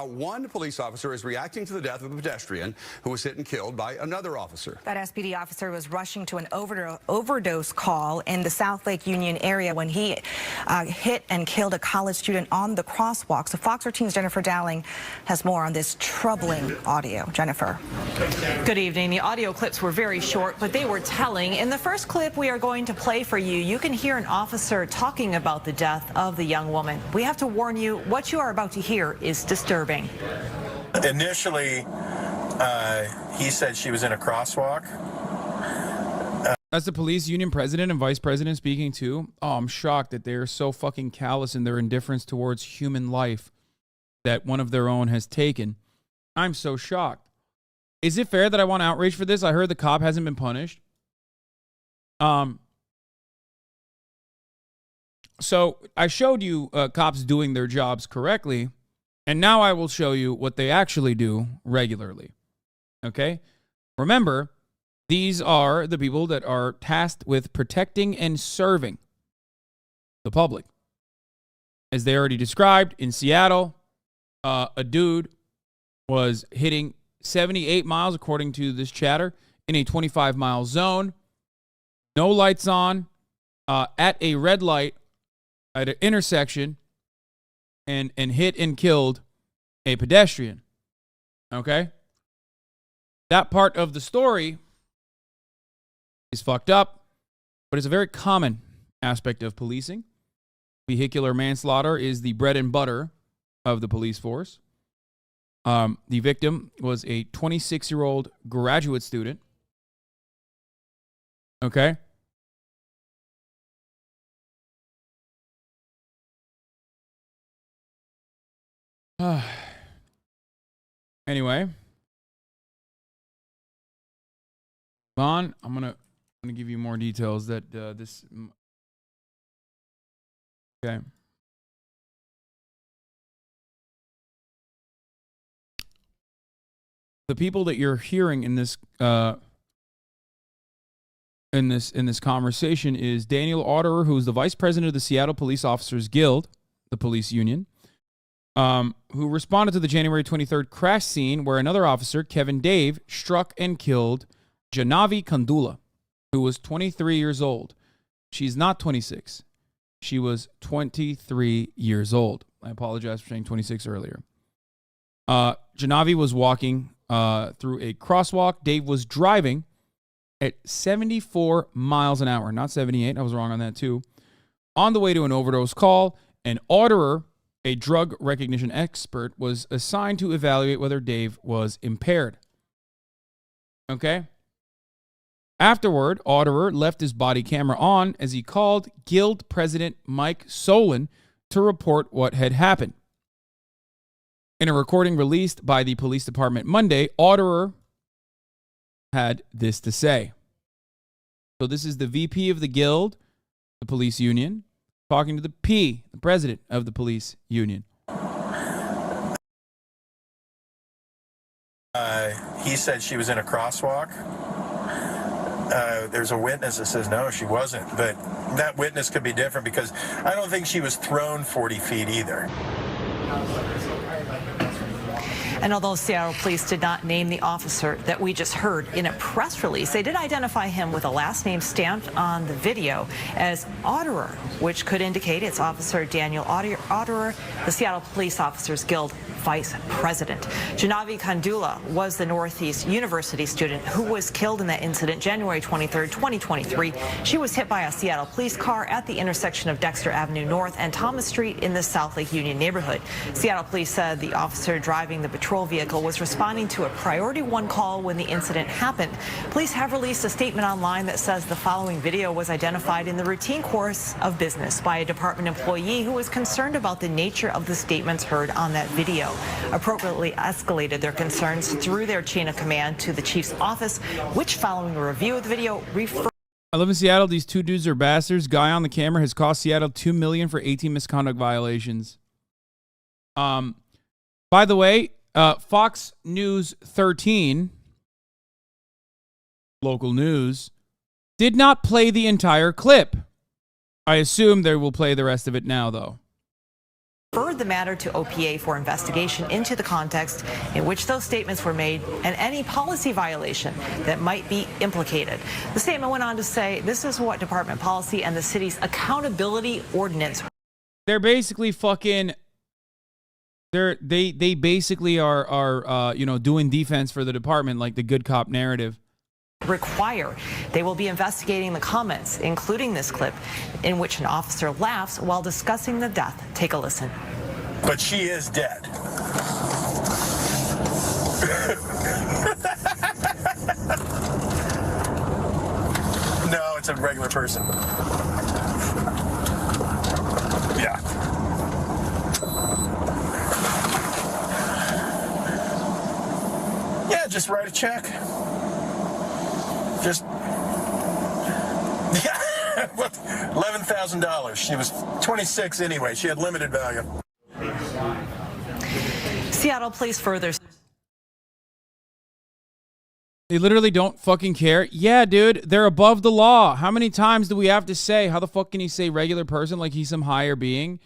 One police officer is reacting to the death of a pedestrian who was hit and killed by another officer. That SPD officer was rushing to an overdose call in the South Lake Union area when he hit and killed a college student on the crosswalk. So Fox 13's Jennifer Dowling has more on this troubling audio. Jennifer. Good evening. The audio clips were very short, but they were telling. In the first clip we are going to play for you, you can hear an officer talking about the death of the young woman. We have to warn you, what you are about to hear is disturbing. Initially, he said she was in a crosswalk. That's the police union president and vice president speaking too. Oh, I'm shocked that they're so fucking callous in their indifference towards human life that one of their own has taken. I'm so shocked. Is it fair that I want outrage for this? I heard the cop hasn't been punished. So I showed you cops doing their jobs correctly. And now I will show you what they actually do regularly. Okay? Remember, these are the people that are tasked with protecting and serving the public. As they already described, in Seattle, a dude was hitting 78 miles, according to this chatter, in a 25-mile zone. No lights on, at a red light, at an intersection, and hit and killed a pedestrian. Okay? That part of the story is fucked up, but it's a very common aspect of policing. Vehicular manslaughter is the bread and butter of the police force. The victim was a 26-year-old graduate student. Okay? Anyway, Vaughn, I'm gonna give you more details that this. Okay. The people that you're hearing in this in this conversation is Daniel Otterer, who's the vice president of the Seattle Police Officers Guild, the police union. Who responded to the January 23rd crash scene where another officer, Kevin Dave, struck and killed Hasanabi Kandula, who was 23 years old. She's not 26. She was 23 years old. I apologize for saying 26 earlier. Hasanabi was walking through a crosswalk. Dave was driving at 74 miles an hour, not 78. I was wrong on that too. On the way to an overdose call, an Otterer, a drug recognition expert, was assigned to evaluate whether Dave was impaired. Okay? Afterward, Otterer left his body camera on as he called Guild President Mike Solon to report what had happened. In a recording released by the police department Monday, Otterer had this to say. So this is the VP of the Guild, the police union, talking to the president of the police union. He said she was in a crosswalk. There's a witness that says no, she wasn't. But that witness could be different because I don't think she was thrown 40 feet either. And although Seattle police did not name the officer that we just heard in a press release, they did identify him with a last name stamped on the video as Otterer, which could indicate it's Officer Daniel Otterer, the Seattle Police Officers Guild vice president. Hasanabi Kandula was the Northeast University student who was killed in that incident January 23rd, 2023. She was hit by a Seattle police car at the intersection of Dexter Avenue North and Thomas Street in the South Lake Union neighborhood. Seattle police said the officer driving the patrol vehicle was responding to a priority 1 call when the incident happened. Police have released a statement online that says the following video was identified in the routine course of business by a department employee who was concerned about the nature of the statements heard on that video. Appropriately escalated their concerns through their chain of command to the chief's office, which, following a review of the video, referred. I live in Seattle. These two dudes are bastards. Guy on the camera has cost Seattle $2 million for 18 misconduct violations. By the way, Fox News 13, local news, did not play the entire clip. I assume they will play the rest of it now, though. referred the matter to OPA for investigation into the context in which those statements were made and any policy violation that might be implicated. The statement went on to say this is what department policy and the city's accountability ordinance. They're basically fucking. They basically are doing defense for the department, like the good cop narrative. Require. They will be investigating the comments, including this clip, in which an officer laughs while discussing the death. Take a listen. But she is dead. No, it's a regular person. Yeah. Yeah, just write a check. Just, yeah, $11,000. She was 26 anyway. She had limited value. Seattle police further. They literally don't fucking care. Yeah, dude, they're above the law. How many times do we have to say, how the fuck can he say regular person like he's some higher being?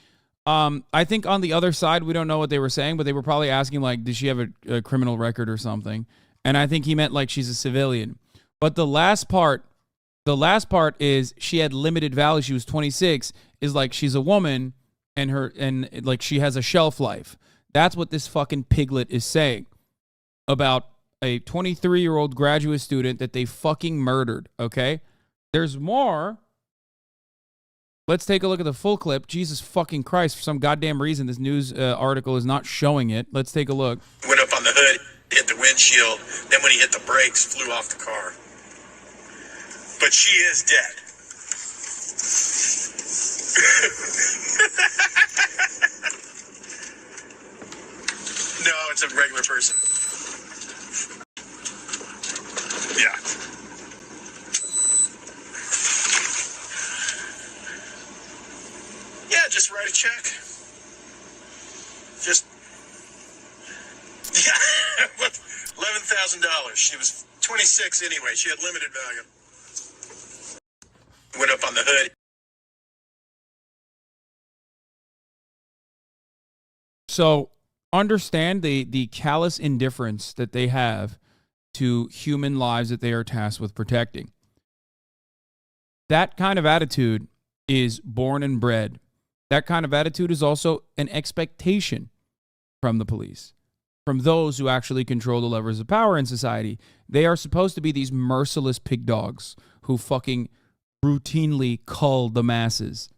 I think on the other side, we don't know what they were saying, but they were probably asking, like, does she have a criminal record or something? And I think he meant like she's a civilian. But the last part is she had limited value. She was 26, is like she's a woman and like she has a shelf life. That's what this fucking piglet is saying about a 23-year-old graduate student that they fucking murdered, okay? There's more. Let's take a look at the full clip. Jesus fucking Christ, for some goddamn reason, this news article is not showing it. Let's take a look. Went up on the hood, hit the windshield, then when he hit the brakes, flew off the car. But she is dead. No, it's a regular person. Yeah. Yeah, just write a check. Just, yeah, $11,000. She was 26 anyway. She had limited value. Went up on the hood. So understand the callous indifference that they have to human lives that they are tasked with protecting. That kind of attitude is born and bred. That kind of attitude is also an expectation from the police, from those who actually control the levers of power in society. They are supposed to be these merciless pig dogs who fucking routinely cull the masses.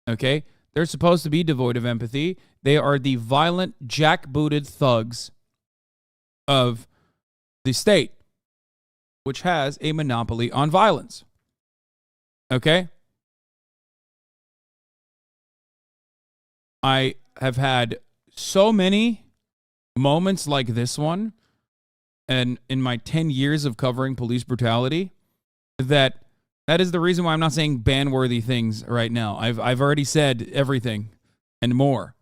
Okay? They're supposed to be devoid of empathy. They are the violent, jackbooted thugs of the state, which has a monopoly on violence. Okay? I have had so many moments like this one, and in my 10 years of covering police brutality, that is the reason why I'm not saying ban-worthy things right now. I've already said everything and more.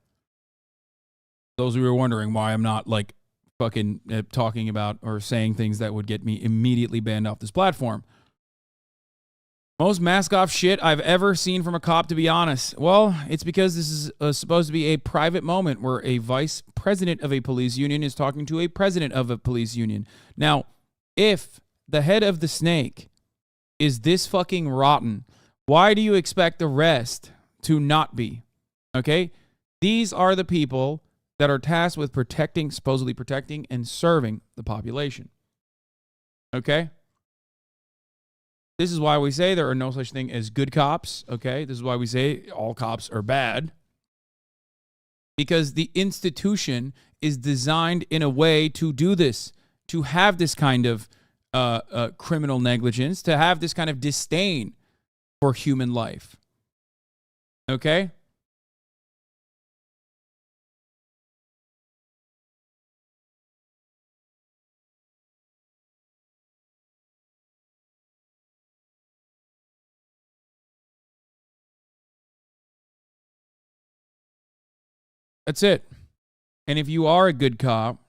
Those who were wondering why I'm not like fucking talking about or saying things that would get me immediately banned off this platform. Most mask-off shit I've ever seen from a cop, to be honest. Well, it's because this is supposed to be a private moment where a vice president of a police union is talking to a president of a police union. Now, if the head of the snake is this fucking rotten, why do you expect the rest to not be? Okay? These are the people that are tasked with protecting, supposedly protecting, and serving the population. Okay? This is why we say there are no such thing as good cops. Okay? This is why we say all cops are bad. Because the institution is designed in a way to do this, to have this kind of criminal negligence, to have this kind of disdain for human life. Okay? That's it. And if you are a good cop,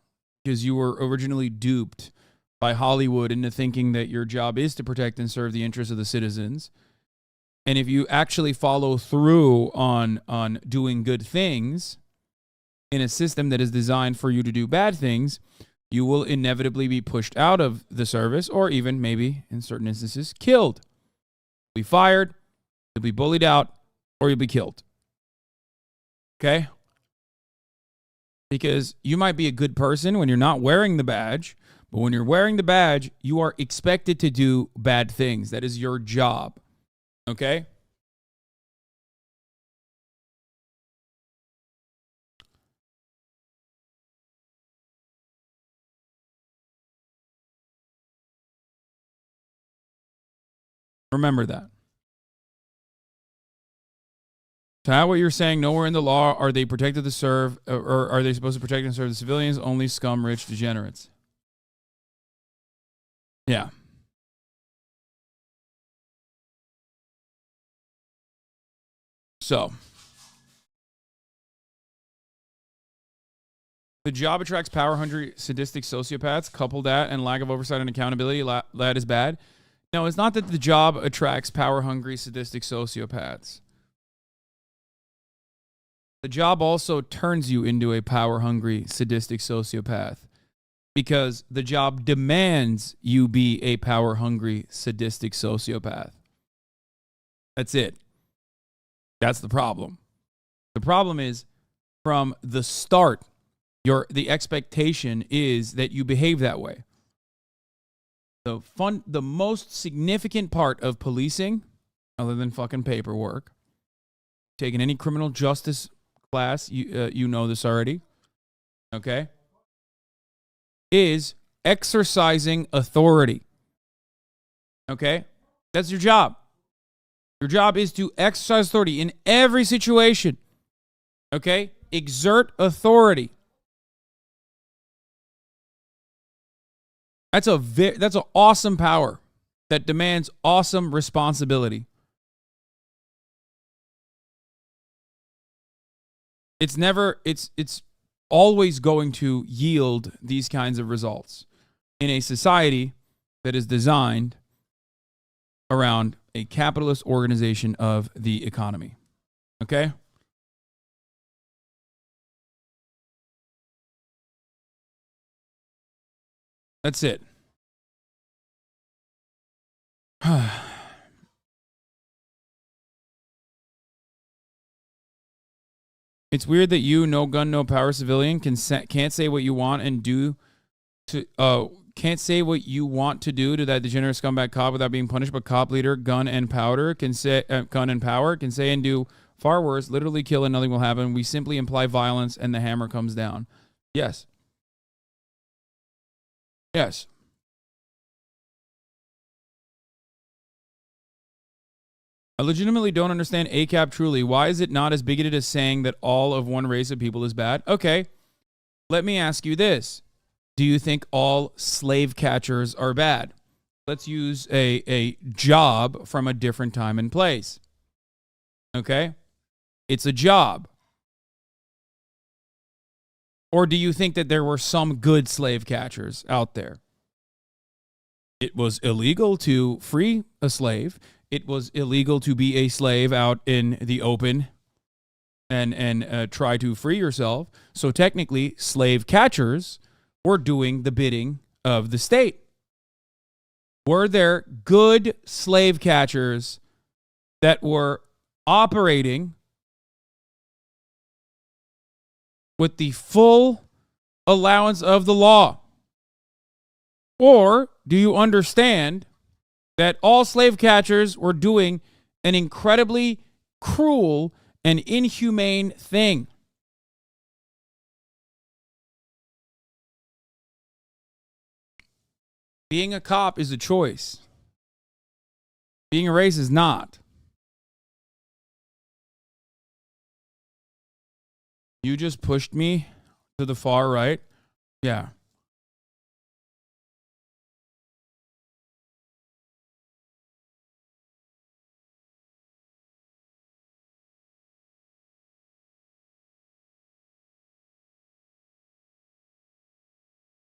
because you were originally duped by Hollywood into thinking that your job is to protect and serve the interests of the citizens, and if you actually follow through on doing good things, in a system that is designed for you to do bad things, you will inevitably be pushed out of the service, or even maybe in certain instances killed. You'll be fired, you'll be bullied out, or you'll be killed. Okay? Because you might be a good person when you're not wearing the badge, but when you're wearing the badge, you are expected to do bad things. That is your job. Okay? Remember that. To how what you're saying, nowhere in the law are they protected to serve, or are they supposed to protect and serve the civilians? Only scum, rich degenerates. Yeah. So, the job attracts power-hungry, sadistic sociopaths. Couple that and lack of oversight and accountability, that is bad. No, it's not that the job attracts power-hungry, sadistic sociopaths. The job also turns you into a power-hungry, sadistic sociopath because the job demands you be a power-hungry, sadistic sociopath. That's it. That's the problem. The problem is from the start, the expectation is that you behave that way. The most significant part of policing, other than fucking paperwork, taking any criminal justice class, you know this already, okay, is exercising authority. Okay? That's your job. Your job is to exercise authority in every situation. Okay? Exert authority. That's an awesome power that demands awesome responsibility. It's always going to yield these kinds of results in a society that is designed around a capitalist organization of the economy. Okay? That's it. It's weird that you, no gun, no power civilian, can't say what you want and do to can't say what you want to do to that degenerate scumbag cop without being punished, but cop leader, gun and power can say and do far worse, literally kill and nothing will happen. We simply imply violence and the hammer comes down. Yes. Yes. I legitimately don't understand ACAB truly. Why is it not as bigoted as saying that all of one race of people is bad? Okay, let me ask you this. Do you think all slave catchers are bad? Let's use a job from a different time and place. Okay? It's a job. Or do you think that there were some good slave catchers out there? It was illegal to free a slave. It was illegal to be a slave out in the open and try to free yourself. So technically, slave catchers were doing the bidding of the state. Were there good slave catchers that were operating with the full allowance of the law? Or do you understand that all slave catchers were doing an incredibly cruel and inhumane thing? Being a cop is a choice. Being a race is not. You just pushed me to the far right. Yeah.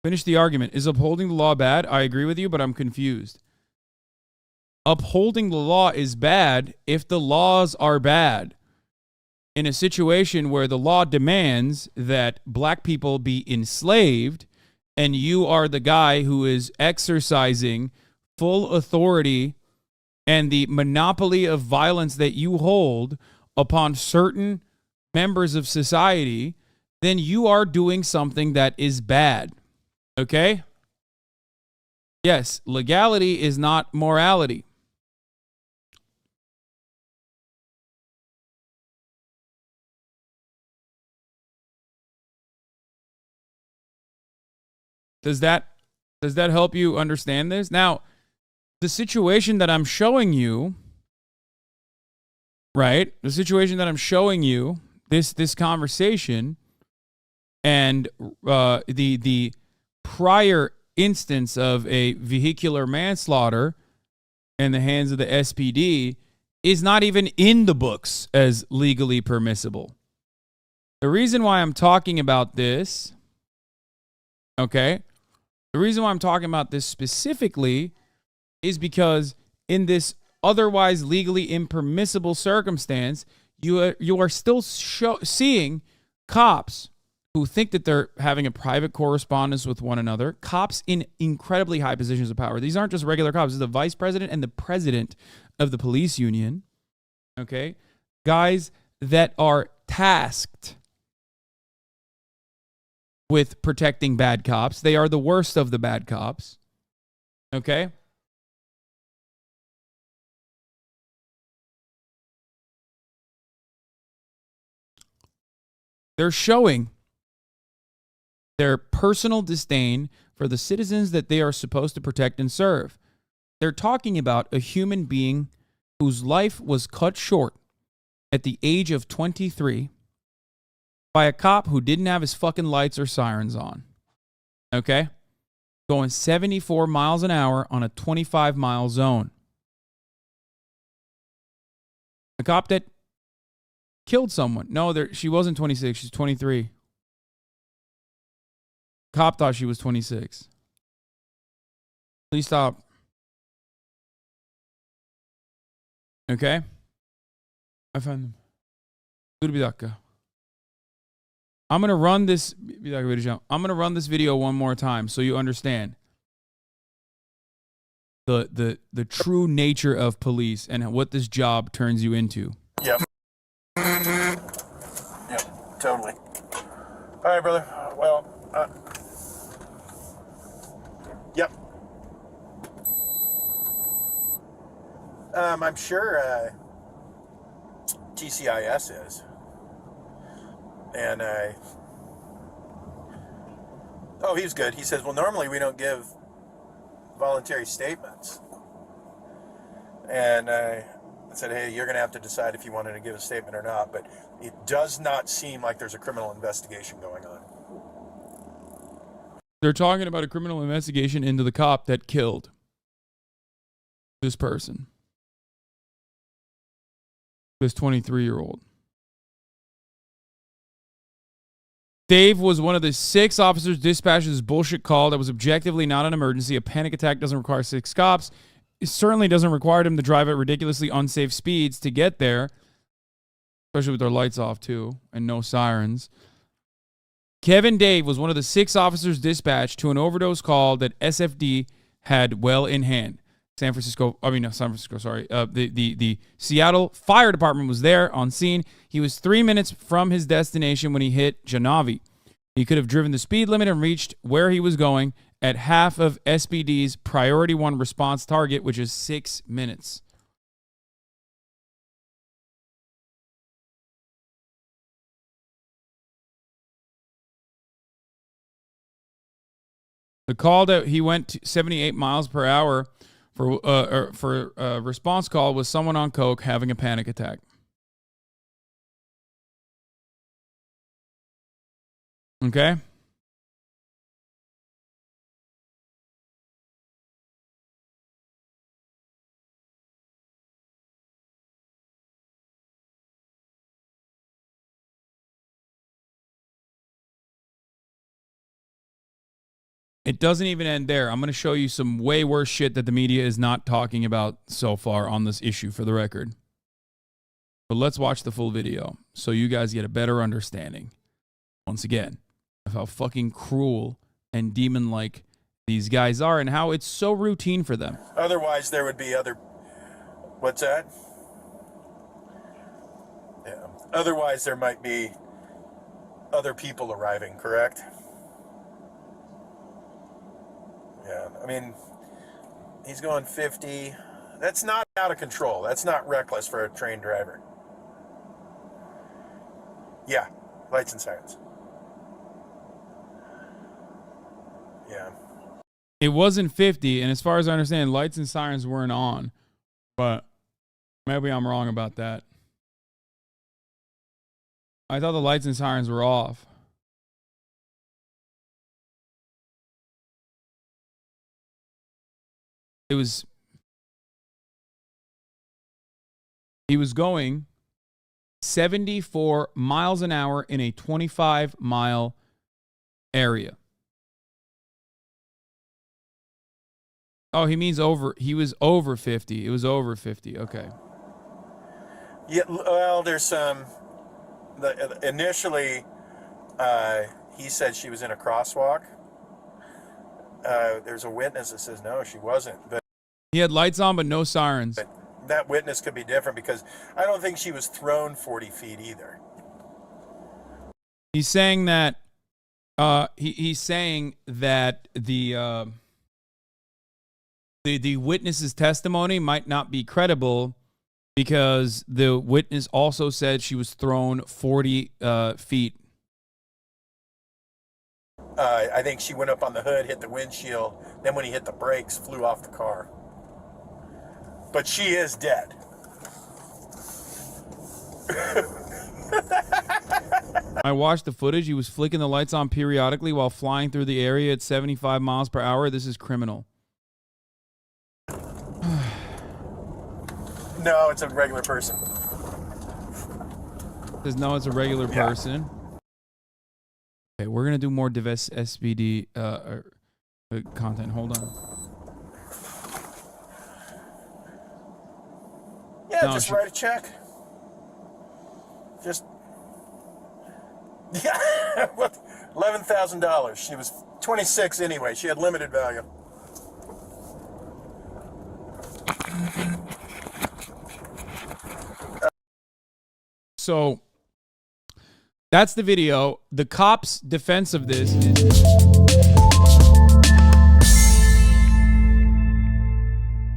Finish the argument. Is upholding the law bad? I agree with you, but I'm confused. Upholding the law is bad if the laws are bad. in a situation where the law demands that black people be enslaved, and you are the guy who is exercising full authority and the monopoly of violence that you hold upon certain members of society, then you are doing something that is bad. Okay? Yes, legality is not morality. Does that help you understand this? Now, the situation that I'm showing you, right? The situation that I'm showing you, this conversation, and the prior instance of a vehicular manslaughter in the hands of the SPD is not even in the books as legally permissible. The reason why I'm talking about this, okay? The reason why I'm talking about this specifically is because in this otherwise legally impermissible circumstance, you are still seeing cops who think that they're having a private correspondence with one another, cops in incredibly high positions of power. These aren't just regular cops. This is the vice president and the president of the police union, okay? Guys that are tasked with protecting bad cops. They are the worst of the bad cops, okay? They're showing their personal disdain for the citizens that they are supposed to protect and serve. They're talking about a human being whose life was cut short at the age of 23 by a cop who didn't have his fucking lights or sirens on. Okay? Going 74 miles an hour on a 25-mile zone. A cop that killed someone. No, she wasn't 26. She's 23. Cop thought she was 26. Please stop. Okay? I found them. Good bidaka. I'm going to run this video one more time so you understand the true nature of police and what this job turns you into. Yep. Yep, totally. All right, brother. Well, yep. I'm sure TCIS is. And he was good. He says, well, normally we don't give voluntary statements. And I said, hey, you're going to have to decide if you wanted to give a statement or not. But it does not seem like there's a criminal investigation going on. They're talking about a criminal investigation into the cop that killed this person. This 23-year-old. Dave was one of the 6 officers dispatched this bullshit call that was objectively not an emergency. A panic attack doesn't require 6 cops. It certainly doesn't require them to drive at ridiculously unsafe speeds to get there, especially with their lights off, too, and no sirens. Kevin Dave was one of the 6 officers dispatched to an overdose call that SFD had well in hand. The Seattle Fire Department was there on scene. He was 3 minutes from his destination when he hit Janavi. He could have driven the speed limit and reached where he was going at half of SPD's Priority 1 response target, which is 6 minutes. The call that he went to 78 miles per hour for a response call was someone on coke having a panic attack. Okay? It doesn't even end there. I'm going to show you some way worse shit that the media is not talking about so far on this issue, for the record. But let's watch the full video so you guys get a better understanding, once again, of how fucking cruel and demon-like these guys are and how it's so routine for them. Otherwise, there would be other... What's that? Yeah. Otherwise, there might be other people arriving, correct? Yeah, I mean, he's going 50. That's not out of control. That's not reckless for a trained driver. Yeah, lights and sirens. Yeah. It wasn't 50, and as far as I understand, lights and sirens weren't on. But maybe I'm wrong about that. I thought the lights and sirens were off. He was going 74 miles an hour in a 25-mile area. Oh, he means over. He was over 50. It was over 50. Okay. Yeah, well, there's some... initially, he said she was in a crosswalk. There's a witness that says no, she wasn't. But he had lights on, but no sirens. But that witness could be different because I don't think she was thrown 40 feet either. He's saying that. He's saying that the witness's testimony might not be credible because the witness also said she was thrown 40 feet. I think she went up on the hood, hit the windshield, then when he hit the brakes, flew off the car. But she is dead. I watched the footage. He was flicking the lights on periodically while flying through the area at 75 miles per hour. This is criminal. No, it's a regular person. Says no, it's a regular person. Okay, we're gonna do more divest SPD content. Hold on. Yeah, No, just write a check. Just yeah, $11,000. She was 26 anyway. She had limited value. So that's the video. The cop's defense of this is